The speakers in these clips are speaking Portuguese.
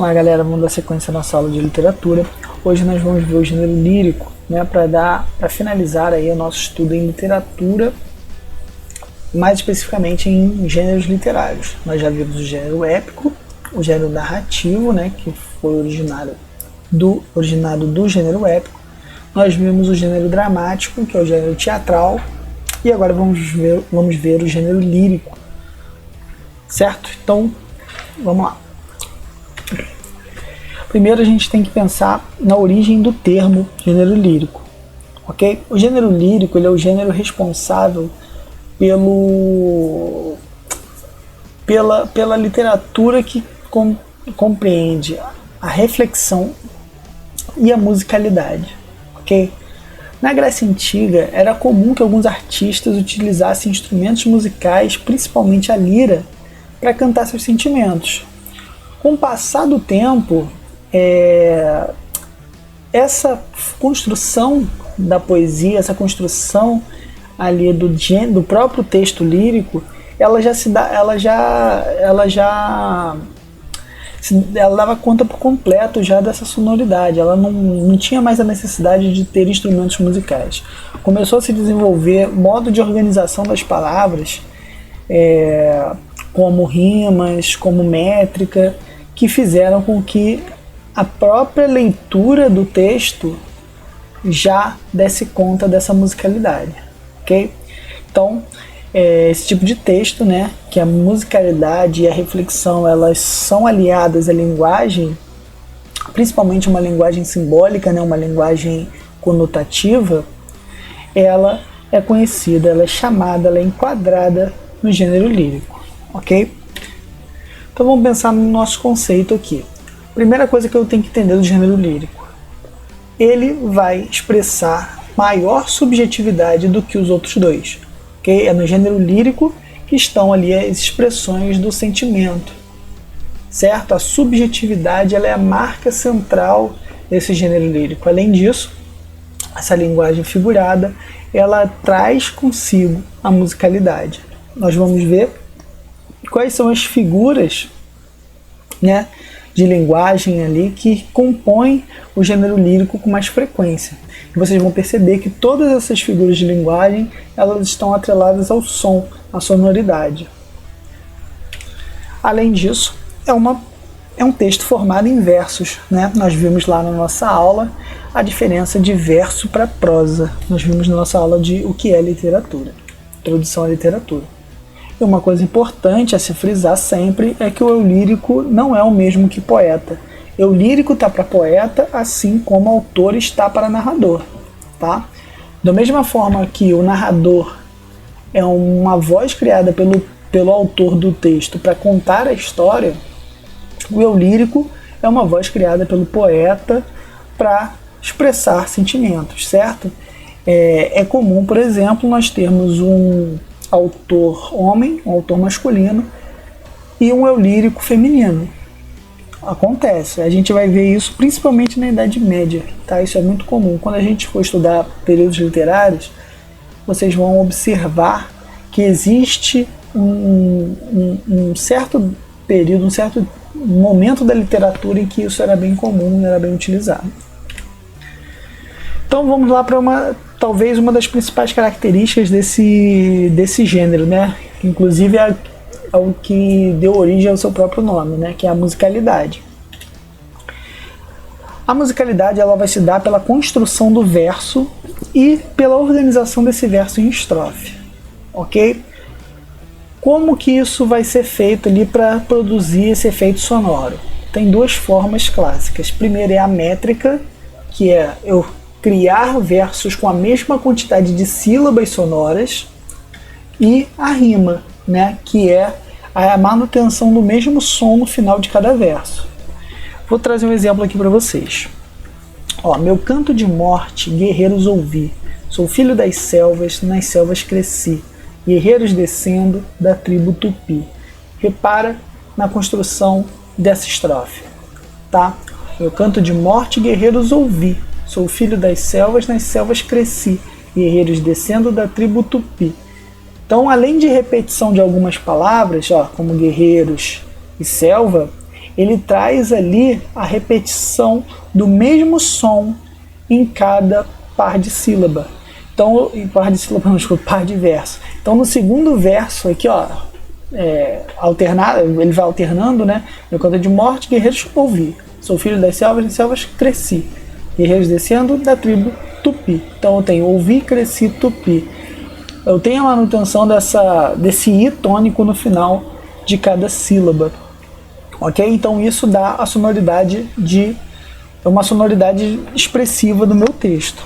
Vamos lá, galera, vamos dar sequência à nossa aula de literatura. Hoje nós vamos ver o gênero lírico, né, para finalizar aí o nosso estudo em literatura, mais especificamente em gêneros literários. Nós já vimos o gênero épico, o gênero narrativo, né, que foi originado do gênero épico. Nós vimos o gênero dramático, que é o gênero teatral, e agora vamos ver o gênero lírico, certo? Então, vamos lá. Primeiro a gente tem que pensar na origem do termo gênero lírico, ok? O gênero lírico ele é o gênero responsável pela literatura que compreende a reflexão e a musicalidade, ok? Na Grécia Antiga era comum que alguns artistas utilizassem instrumentos musicais, principalmente a lira, para cantar seus sentimentos. Com o passar do tempo, essa construção da poesia, essa construção ali do próprio texto lírico, ela dava conta por completo já dessa sonoridade. Ela não tinha mais a necessidade de ter instrumentos musicais. Começou a se desenvolver modo de organização das palavras, como rimas, como métrica, que fizeram com que a própria leitura do texto já desse conta dessa musicalidade, ok? Então, esse tipo de texto, né, que a musicalidade e a reflexão elas são aliadas à linguagem, principalmente uma linguagem simbólica, né, uma linguagem conotativa, ela é conhecida, ela é chamada, ela é enquadrada no gênero lírico, ok? Então vamos pensar no nosso conceito aqui. Primeira coisa que eu tenho que entender do gênero lírico, ele vai expressar maior subjetividade do que os outros dois. Okay? É no gênero lírico que estão ali as expressões do sentimento, certo? A subjetividade ela é a marca central desse gênero lírico. Além disso, essa linguagem figurada ela traz consigo a musicalidade. Nós vamos ver quais são as figuras, né, de linguagem ali que compõem o gênero lírico com mais frequência. E vocês vão perceber que todas essas figuras de linguagem elas estão atreladas ao som, à sonoridade. Além disso, é um texto formado em versos, né? Nós vimos lá na nossa aula a diferença de verso para prosa. Nós vimos na nossa aula de o que é literatura, introdução à literatura. E uma coisa importante a se frisar sempre é que o eu lírico não é o mesmo que poeta. Eu lírico está para poeta, assim como o autor está para narrador. Tá? Da mesma forma que o narrador é uma voz criada pelo autor do texto para contar a história, o eu lírico é uma voz criada pelo poeta para expressar sentimentos, certo? É comum, por exemplo, nós termos um autor homem, um autor masculino e um eu lírico feminino. Acontece, a gente vai ver isso principalmente na Idade Média, tá? Isso é muito comum. Quando a gente for estudar períodos literários, vocês vão observar que existe um certo período, um certo momento da literatura em que isso era bem comum, era bem utilizado. Então vamos lá para talvez uma das principais características desse gênero, né? Inclusive é o que deu origem ao seu próprio nome, né? Que é a musicalidade. A musicalidade ela vai se dar pela construção do verso e pela organização desse verso em estrofe, ok? Como que isso vai ser feito ali para produzir esse efeito sonoro? Tem duas formas clássicas. Primeiro é a métrica, que é eu criar versos com a mesma quantidade de sílabas sonoras, e a rima, né, que é a manutenção do mesmo som no final de cada verso. Vou trazer um exemplo aqui para vocês. Ó, meu canto de morte, guerreiros ouvi, sou filho das selvas, nas selvas cresci, guerreiros descendo da tribo Tupi. Repara na construção dessa estrofe, tá? Meu canto de morte, guerreiros ouvi, sou filho das selvas, nas selvas cresci, guerreiros descendo da tribo Tupi. Então, além de repetição de algumas palavras, ó, como guerreiros e selva, ele traz ali a repetição do mesmo som em cada par de sílaba. Então, par de sílaba, não, desculpa, par de verso. Então, no segundo verso aqui, ó, ele vai alternando, né? Meu canto de morte, guerreiros ouvi. Sou filho das selvas cresci. Guerreiros descendo da tribo Tupi. Então eu tenho ouvi, cresci, Tupi. Eu tenho a manutenção desse I tônico no final de cada sílaba. Ok? Então isso dá a sonoridade uma sonoridade expressiva do meu texto.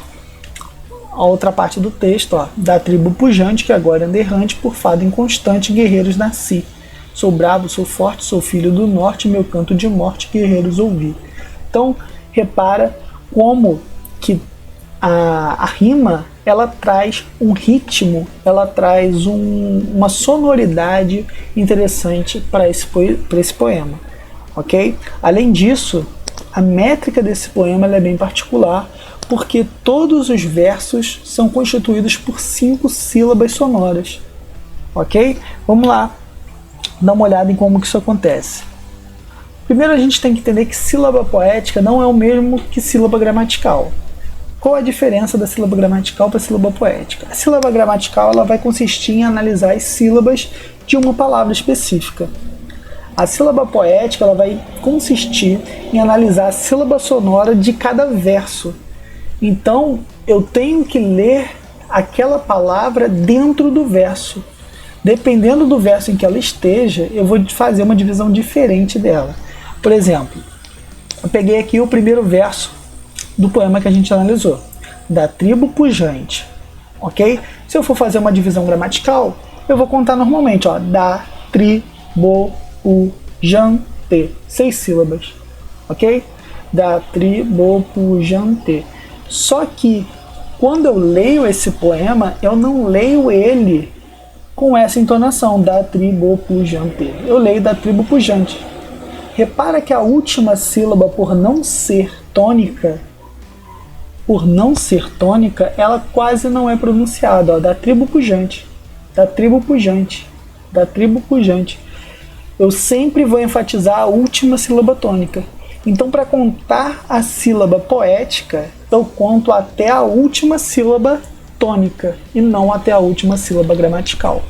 A outra parte do texto, ó, da tribo pujante, que agora anda errante, por fado inconstante, guerreiros nasci. Sou bravo, sou forte, sou filho do norte, meu canto de morte, guerreiros ouvi. Então, repara como que a rima, ela traz um ritmo, ela traz uma sonoridade interessante para esse poema, ok? Além disso, a métrica desse poema é bem particular, porque todos os versos são constituídos por 5 sílabas sonoras, ok? Vamos lá, dar uma olhada em como que isso acontece. Primeiro a gente tem que entender que sílaba poética não é o mesmo que sílaba gramatical. Qual a diferença da sílaba gramatical para a sílaba poética? A sílaba gramatical ela vai consistir em analisar as sílabas de uma palavra específica. A sílaba poética ela vai consistir em analisar a sílaba sonora de cada verso. Então, eu tenho que ler aquela palavra dentro do verso. Dependendo do verso em que ela esteja, eu vou fazer uma divisão diferente dela. Por exemplo, eu peguei aqui o primeiro verso do poema que a gente analisou, da tribo pujante, ok? Se eu for fazer uma divisão gramatical, eu vou contar normalmente, ó, da tribo pujante, 6 sílabas, ok? Da tribo pujante. Só que quando eu leio esse poema, eu não leio ele com essa entonação, da tribo pujante. Eu leio da tribo pujante. Repara que a última sílaba, por não ser tônica, ela quase não é pronunciada, ó, da tribo pujante, da tribo pujante, da tribo pujante. Eu sempre vou enfatizar a última sílaba tônica. Então, para contar a sílaba poética, eu conto até a última sílaba tônica e não até a última sílaba gramatical,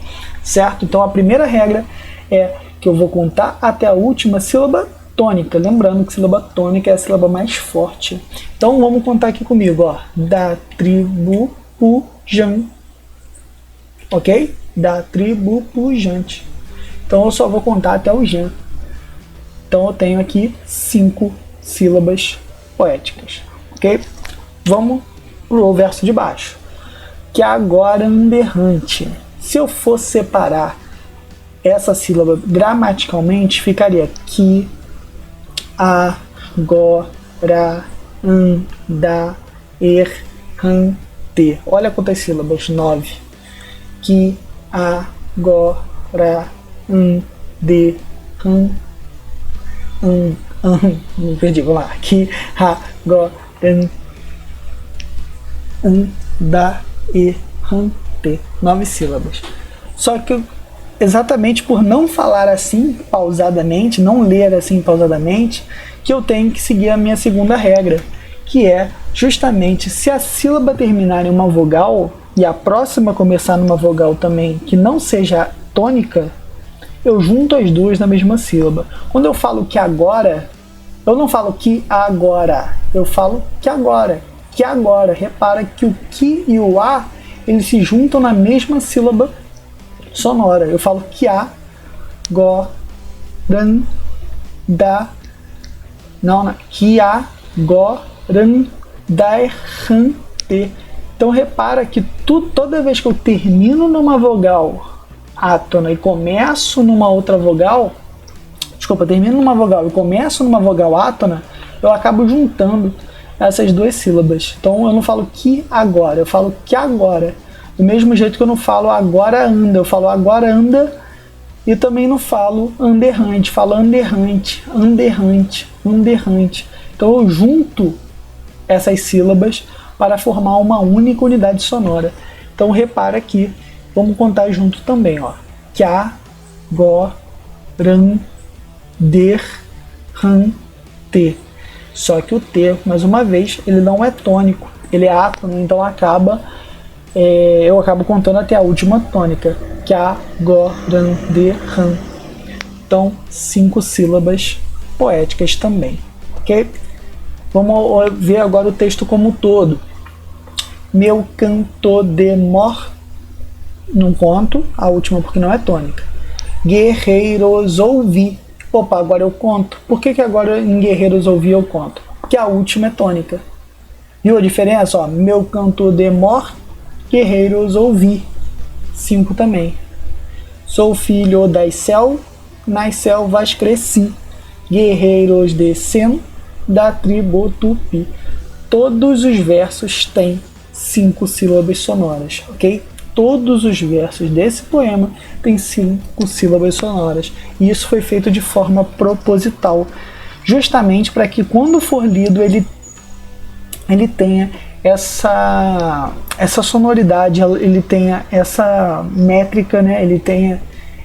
certo? Então, a primeira regra é que eu vou contar até a última sílaba tônica. Lembrando que sílaba tônica é a sílaba mais forte. Então, vamos contar aqui comigo, ó. Da tribo pujante, ok? Da tribo pujante. Então, eu só vou contar até o jan. Então eu tenho aqui 5 sílabas poéticas, ok? Vamos pro verso de baixo, que é agora underrante. Se eu for separar essa sílaba gramaticalmente, ficaria que, agora, anda, errante. Olha quantas sílabas, 9. Que, agora, ande, me perdi, vamos lá. Que, agora, da, errante. 9 sílabas. Só que exatamente por não falar assim pausadamente, não ler assim pausadamente, que eu tenho que seguir a minha segunda regra, que é justamente se a sílaba terminar em uma vogal e a próxima começar numa vogal também que não seja tônica, eu junto as duas na mesma sílaba. Quando eu falo que agora, eu não falo que agora, eu falo que agora, que agora. Repara que o que e o a, eles se juntam na mesma sílaba sonora. Eu falo que a, go, ran, da, não, que a, go, ran, da, ran, te. Então repara que toda vez que eu termino numa vogal átona e começo numa outra vogal, termino numa vogal e começo numa vogal átona, eu acabo juntando essas duas sílabas. Então eu não falo que agora, eu falo que agora. Do mesmo jeito que eu não falo agora anda, eu falo agora anda, e também não falo anderrante, falo anderrante, anderrante, anderrante. Então eu junto essas sílabas para formar uma única unidade sonora. Então repara aqui, vamos contar junto também, ó. Que a, go, ran, der, ran, T. Só que o T, mais uma vez, ele não é tônico, ele é átono, então eu acabo contando até a última tônica, que é a, go, ran, de, ran. Então, 5 sílabas poéticas também, ok? Vamos ver agora o texto como um todo. Meu canto de mor, não conto, a última porque não é tônica. Guerreiros ouvi. Opa, agora eu conto. Por que agora em guerreiros ouvi eu conto? Porque a última é tônica. Viu a diferença? Ó, meu canto de mor, guerreiros ouvi. 5 também. Sou filho das nas selvas cresci. Guerreiros descendo da tribo Tupi. Todos os versos têm 5 sílabas sonoras, ok? Todos os versos desse poema têm 5 sílabas sonoras. E isso foi feito de forma proposital, justamente para que quando for lido ele tenha essa sonoridade, ele tenha essa métrica, né? Ele tenha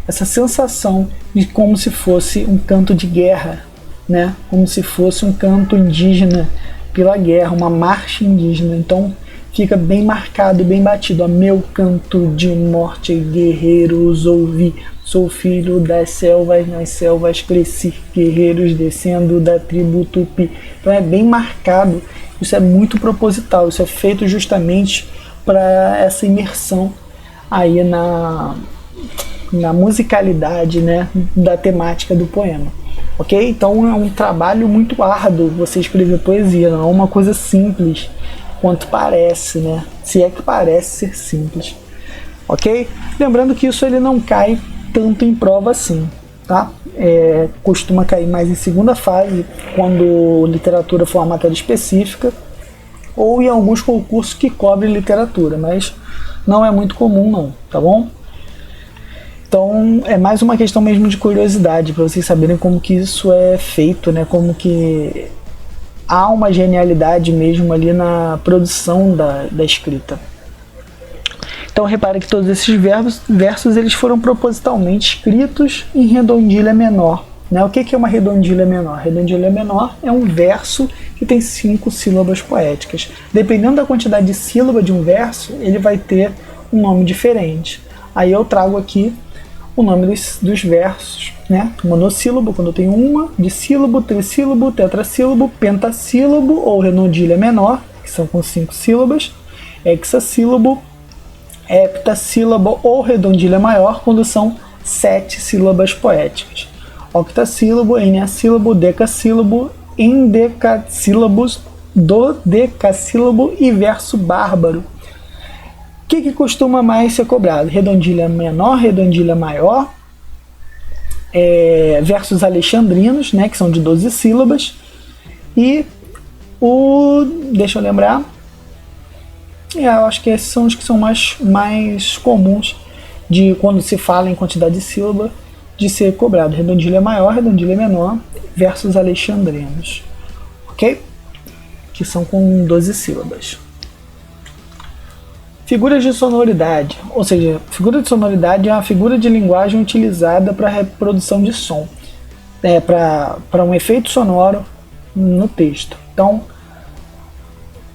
essa sensação de como se fosse um canto de guerra, né? Como se fosse um canto indígena pela guerra, uma marcha indígena. Então fica bem marcado, bem batido. Meu canto de morte, guerreiros ouvi. Sou filho das selvas, nas selvas cresci. Guerreiros descendo da tribo Tupi. Então é bem marcado. Isso é muito proposital. Isso é feito justamente para essa imersão aí na musicalidade, né, da temática do poema. Ok? Então é um trabalho muito árduo você escrever poesia. Não é uma coisa simples quanto parece, né? Se é que parece ser simples, ok? Lembrando que isso ele não cai tanto em prova assim, tá? Costuma cair mais em segunda fase, quando literatura for uma matéria específica, ou em alguns concursos que cobrem literatura, mas não é muito comum não, tá bom? Então é mais uma questão mesmo de curiosidade, para vocês saberem como que isso é feito, né? Como que há uma genialidade mesmo ali na produção da escrita. Então repare que todos esses versos eles foram propositalmente escritos em redondilha menor. Né? O que é uma redondilha menor? Redondilha menor é um verso que tem 5 sílabas poéticas. Dependendo da quantidade de sílaba de um verso, ele vai ter um nome diferente. Aí eu trago aqui o nome dos versos, né? Monossílabo, quando eu tenho uma, dissílabo, trissílabo, tetrassílabo, pentassílabo ou redondilha menor, que são com 5 sílabas, hexassílabo, heptassílabo ou redondilha maior, quando são 7 sílabas poéticas. Octassílabo, eneassílabo, decassílabo, endecassílabos, dodecassílabo e verso bárbaro. O que costuma mais ser cobrado? Redondilha menor, redondilha maior, versos alexandrinos, né, que são de 12 sílabas, e deixa eu lembrar, eu acho que esses são os que são mais comuns de quando se fala em quantidade de sílaba de ser cobrado. Redondilha maior, redondilha menor, versos alexandrinos, ok? Que são com 12 sílabas. Figuras de sonoridade, ou seja, figura de sonoridade é uma figura de linguagem utilizada para reprodução de som, para um efeito sonoro no texto. Então,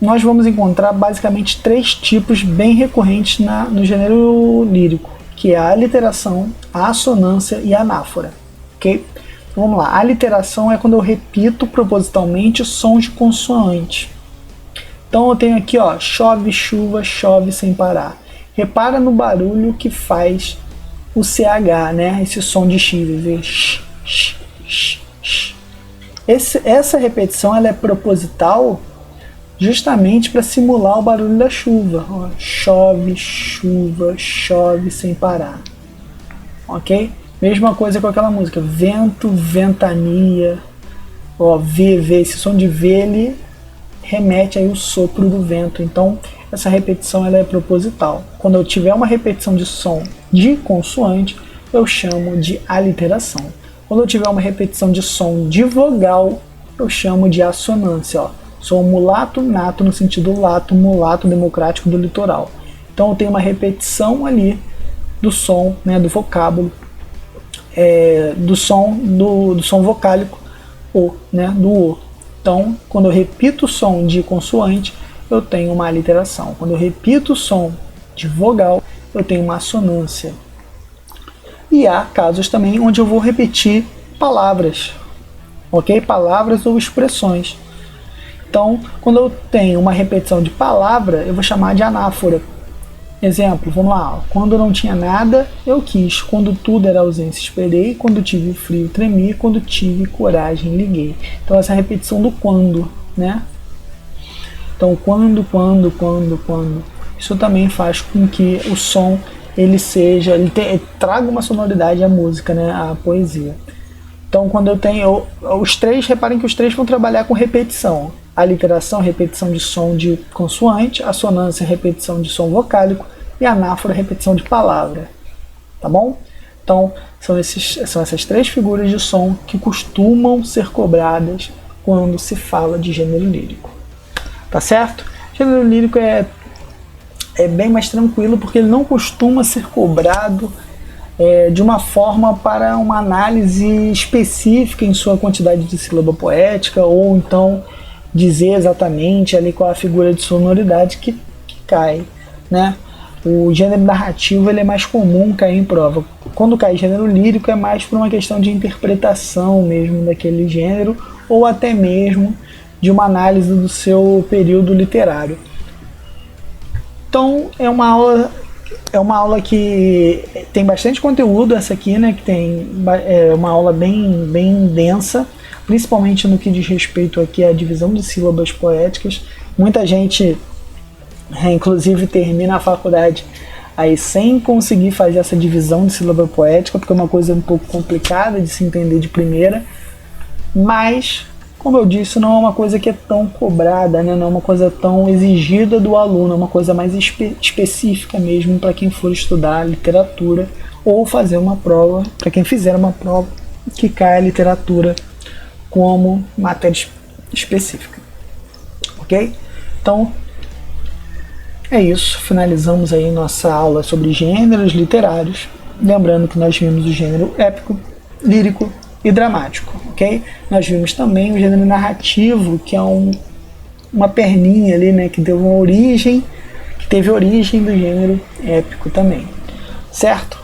nós vamos encontrar basicamente 3 tipos bem recorrentes no gênero lírico, que é a aliteração, a assonância e a anáfora. Okay? Então, vamos lá. A aliteração é quando eu repito propositalmente sons de consoante. Então eu tenho aqui, ó, chove, chuva, chove sem parar. Repara no barulho que faz o CH, né? Esse som de X. Essa repetição ela é proposital justamente para simular o barulho da chuva. Ó, chove, chuva, chove sem parar. Ok? Mesma coisa com aquela música. Vento, ventania. Ó, V, esse som de V ele remete aí o sopro do vento. Então essa repetição ela é proposital. Quando eu tiver uma repetição de som de consoante, eu chamo de aliteração. Quando eu tiver uma repetição de som de vogal, eu chamo de assonância. Ó. Sou mulato, nato no sentido lato, mulato democrático do litoral. Então eu tenho uma repetição ali do som, né, do vocábulo, do som vocálico O, né, do O. Então, quando eu repito o som de consoante, eu tenho uma aliteração. Quando eu repito o som de vogal, eu tenho uma assonância. E há casos também onde eu vou repetir palavras, ok? Palavras ou expressões. Então, quando eu tenho uma repetição de palavra, eu vou chamar de anáfora. Exemplo, vamos lá. Quando não tinha nada, eu quis. Quando tudo era ausência, esperei. Quando tive frio, tremi. Quando tive coragem, liguei. Então, essa repetição do quando, né? Então, quando. Isso também faz com que o som ele traga uma sonoridade à música, né? À poesia. Então, quando eu tenho os três, reparem que os três vão trabalhar com repetição. Aliteração, repetição de som de consoante, assonância, repetição de som vocálico e anáfora, repetição de palavra. Tá bom? Então, são essas três figuras de som que costumam ser cobradas quando se fala de gênero lírico. Tá certo? Gênero lírico é bem mais tranquilo porque ele não costuma ser cobrado de uma forma para uma análise específica em sua quantidade de sílaba poética, ou então dizer exatamente ali qual a figura de sonoridade que cai, né? O gênero narrativo ele é mais comum cair em prova. Quando cai gênero lírico é mais por uma questão de interpretação mesmo daquele gênero, ou até mesmo de uma análise do seu período literário. Então é uma aula que tem bastante conteúdo, essa aqui, né, que tem uma aula bem densa, principalmente no que diz respeito aqui à divisão de sílabas poéticas. Muita gente, inclusive, termina a faculdade aí sem conseguir fazer essa divisão de sílaba poética, porque é uma coisa um pouco complicada de se entender de primeira, mas, como eu disse, não é uma coisa que é tão cobrada, né? Não é uma coisa tão exigida do aluno, é uma coisa mais específica mesmo para quem for estudar literatura ou fazer uma prova, para quem fizer uma prova que cai a literatura como matéria específica. Ok? Então, é isso. Finalizamos aí nossa aula sobre gêneros literários. Lembrando que nós vimos o gênero épico, lírico e dramático, ok? Nós vimos também o gênero narrativo, que é uma perninha ali, né, que teve origem do gênero épico também, certo?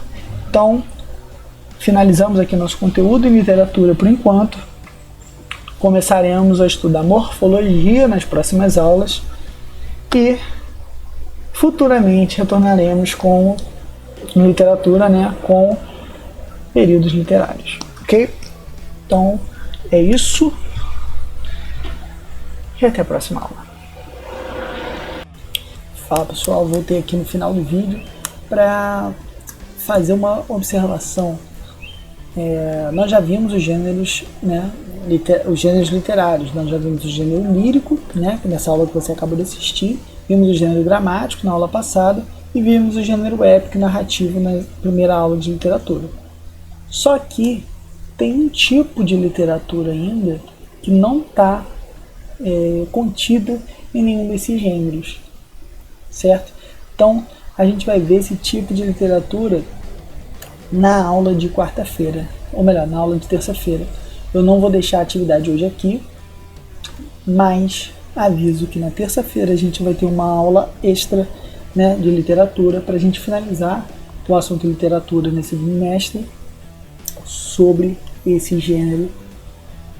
Então, finalizamos aqui nosso conteúdo em literatura por enquanto. Começaremos a estudar morfologia nas próximas aulas e futuramente retornaremos com literatura, né, com períodos literários, ok? Então é isso e até a próxima aula. Fala pessoal, voltei aqui no final do vídeo para fazer uma observação. Nós já vimos os gêneros, né, os gêneros literários. Nós já vimos o gênero lírico, né, nessa aula que você acabou de assistir, vimos o gênero dramático na aula passada e vimos o gênero épico narrativo na primeira aula de literatura. Só que tem um tipo de literatura ainda que não está contida em nenhum desses gêneros, certo? Então a gente vai ver esse tipo de literatura na aula de quarta-feira, ou melhor, na aula de terça-feira. Eu não vou deixar a atividade hoje aqui, mas aviso que na terça-feira a gente vai ter uma aula extra, né, de literatura para a gente finalizar o assunto literatura nesse bimestre sobre esse gênero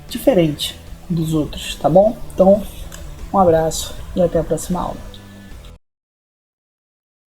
diferente dos outros, tá bom? Então, um abraço e até a próxima aula.